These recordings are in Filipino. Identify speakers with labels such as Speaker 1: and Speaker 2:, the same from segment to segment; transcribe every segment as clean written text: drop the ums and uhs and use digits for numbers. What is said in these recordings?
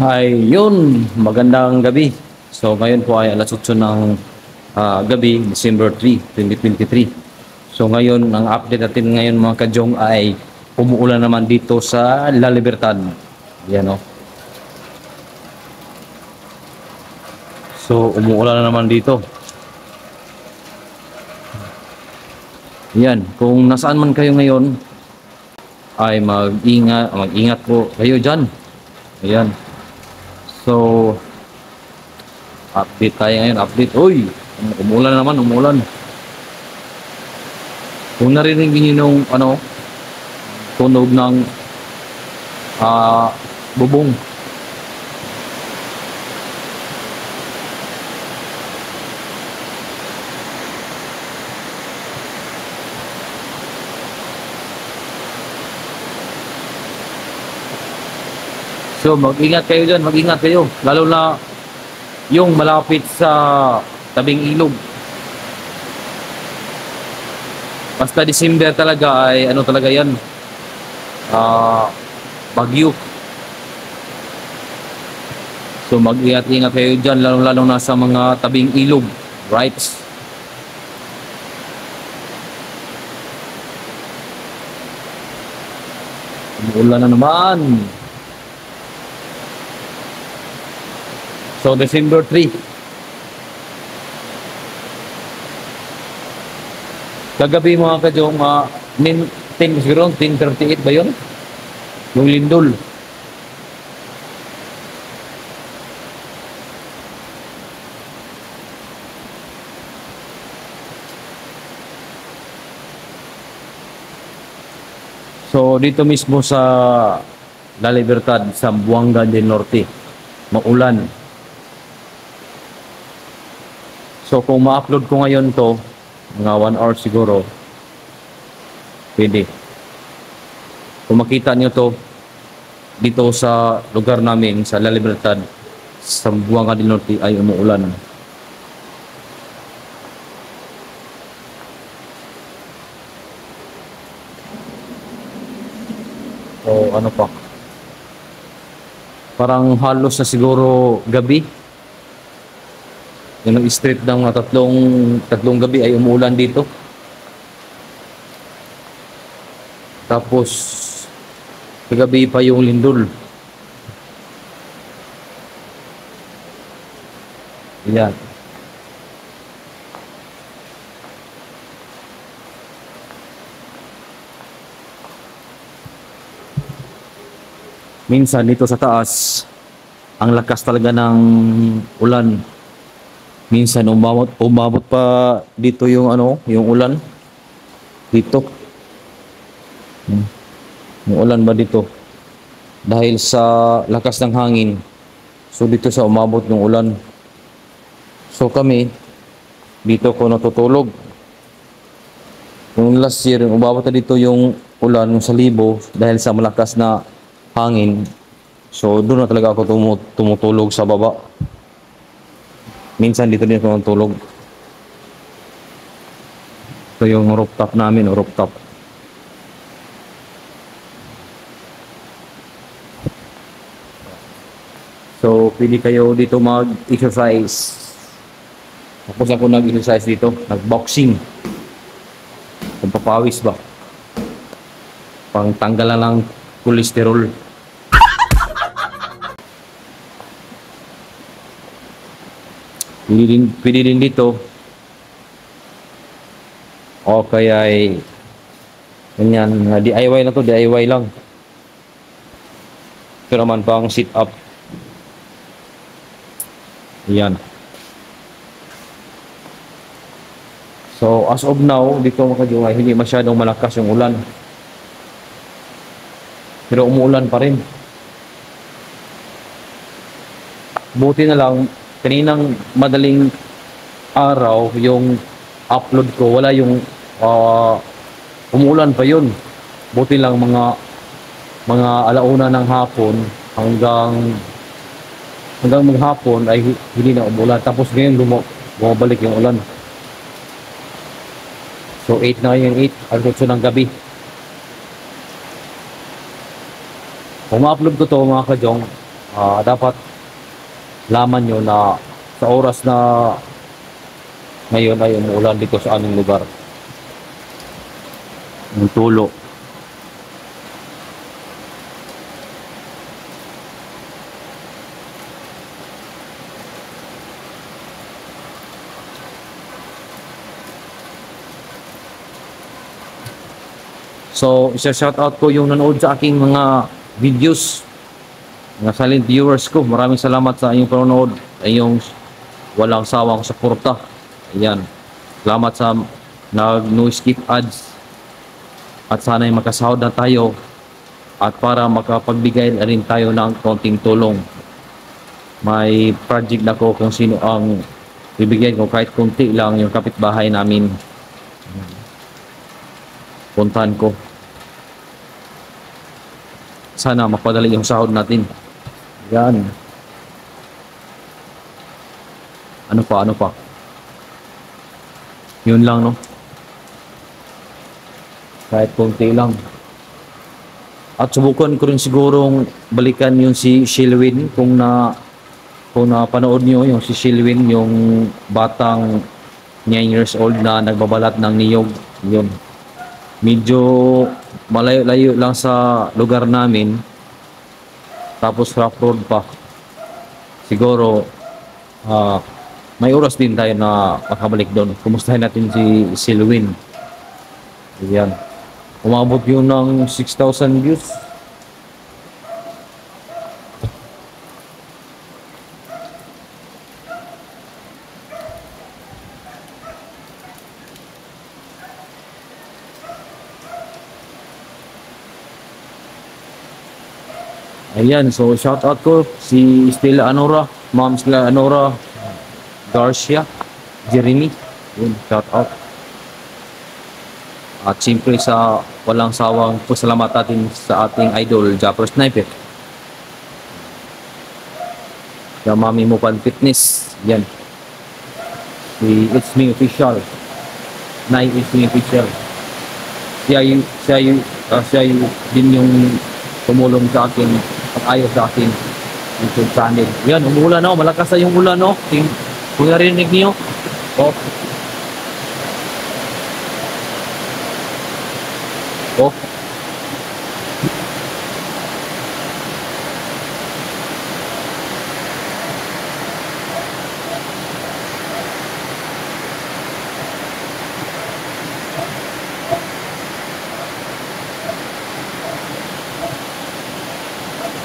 Speaker 1: Ayun, magandang gabi. So ngayon po ay alas 8 ng gabi, December 3, 2023. So ngayon, ang update natin ngayon mga kajong ay umuulan naman dito sa La Libertad. Yan o. So umuulan na naman dito. Yan, kung nasaan man kayo ngayon ay mag-ingat po kayo dyan. Ayan. So, update tayo ngayon. Update. Uy! Umulan naman, umulan. Kung narinig niyo nung tunog ng bubong. So, mag-ingat kayo dyan, mag-ingat kayo. Lalo na yung malapit sa tabing ilog. Basta December talaga ay talaga yan. Bagyo. So, mag-ingat-ingat kayo dyan, lalo na sa mga tabing ilog. Right? Umuulan na naman. So, December 3. Kagabi mga kajong, 10, siguro, 10:38 ba yun? Yung lindol. So, dito mismo sa La Libertad, sa Buanga del Norte, maulan. So, kung ma-upload ko ngayon to, mga 1 hour siguro, pwede. Kung makita nyo to, dito sa lugar namin, sa La Libertad, sa Buanga del Norte, ay umuulan. So, ano pa? Parang halos na siguro gabi. Yung street ng tatlong gabi ay umuulan dito. Tapos kagabi pa yung lindol. Yan. Minsan dito sa taas, ang lakas talaga ng ulan. Minsan umabot pa dito yung yung ulan dito. Yung ulan ba dito? Dahil sa lakas ng hangin. So dito sa umabot ng ulan. So kami dito ko natutulog. Yung last year, umabot na dito yung ulan sa Libo dahil sa malakas na hangin. So doon na talaga ako tumutulog sa baba. Minsan dito din ako natulog. Ito yung rooftop namin, rooftop. So, pwede kayo dito mag-exercise. Tapos ako nag-exercise dito, nag-boxing. Pagpapawis ba? Pang tanggalan ng kolesterol. Pwede din dito. O kaya ay ganyan, DIY na to, DIY lang. Pero naman pang sit up. Yan. So as of now, dito mga kajungay, hindi masyadong malakas yung ulan. Pero umuulan pa rin. Buti na lang, kaninang madaling araw yung upload ko, wala yung umuulan pa yun. Buti lang mga alauna ng hapon hanggang maghapon ay hindi na umulan. Tapos ngayon bumabalik yung ulan. So 8 na yung 8, alas 8 ng gabi. Kung ma-upload ko to mga kajong, Dapat laman nyo na sa oras na ngayon ay umuulan dito sa aming lugar. Yung tulo. So, isa-shoutout ko yung nanood sa aking mga videos, mga silent viewers ko. Maraming salamat sa inyong panonood, ay yung walang sawang suporta. Ayan. Salamat sa no skip ads. At sana'y makasahod na tayo at para makapagbigay na rin tayo ng konting tulong. May project na ko kung sino ang bibigyan ko kahit kunti lang yung kapitbahay namin. Puntahan ko. Sana mapadali yung sahod natin. Yan. Ano pa? Yun lang, no? Kahit konti lang. At subukan ko rin sigurong balikan yung si Shilwin kung napanood nyo yung si Shilwin, yung batang 9 years old na nagbabalat ng niyog. Yun. Medyo malayo-layo lang sa lugar namin. Tapos rough road pa. Siguro may oras din tayo na makabalik doon. Kumustahin natin si Shilwin. Ayan. Umabot yun ng 6,000 views. Ayan, so shout out ko si Stella Anora, Ma'am Stella Anora Garcia, Jeremy. Yun, shout out. At siyempre sa walang sawang pasalamat natin sa ating idol, Japper Sniper. Sa Mami Mupan Fitness. Yan. Si It's Me Official. Nay It's Me Official. Siya din yung tumulong sa akin at ayos sa akin YouTube channel. Yan, umuulan na. Malakas na yung ulan, no? Kung narinig niyo. Oh. Oh.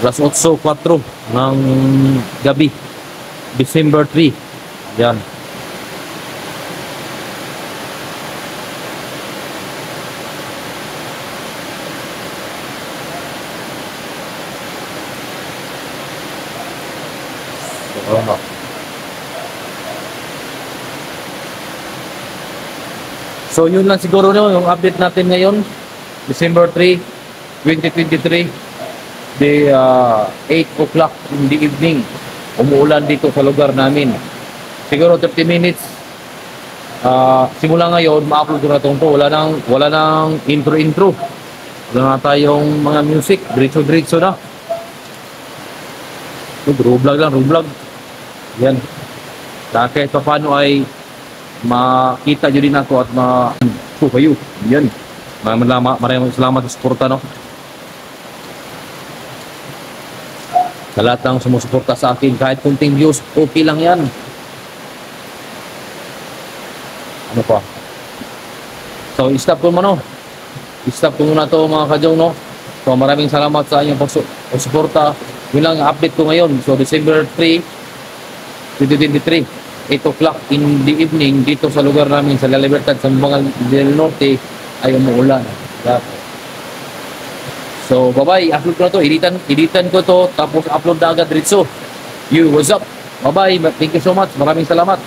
Speaker 1: Alas 8:04 ng gabi. December 3. Yan. So yun lang siguro no, yung update natin ngayon. December 3, 2023. The 8 o'clock in the evening. Umuulan dito sa lugar namin. Siguro 30 minutes. Simula ngayon, ma-upload ko na itong to. Wala nang intro. Wala na tayong mga music. Diretso na. Raw vlog. Yan. Kahit pa paano ay makita nyo din ako at kayo. Yan. Maraming salamat sa suporta, no? Sa lahat ng sumusuporta sa akin, kahit kunting views, okay lang yan. Ano pa? So, stop ko muna to mga kajong, no? So, maraming salamat sa inyong pagsuporta. Yun lang ang update ko ngayon. So, December 3, 2023, 8 o'clock in the evening, dito sa lugar namin, sa La Libertad, sa Bangal del Norte, ay umuulan. So, bye-bye. Upload ko na to. Editan ko to. Tapos, upload na agad rin. So, what's up? Bye-bye. Thank you so much. Maraming salamat.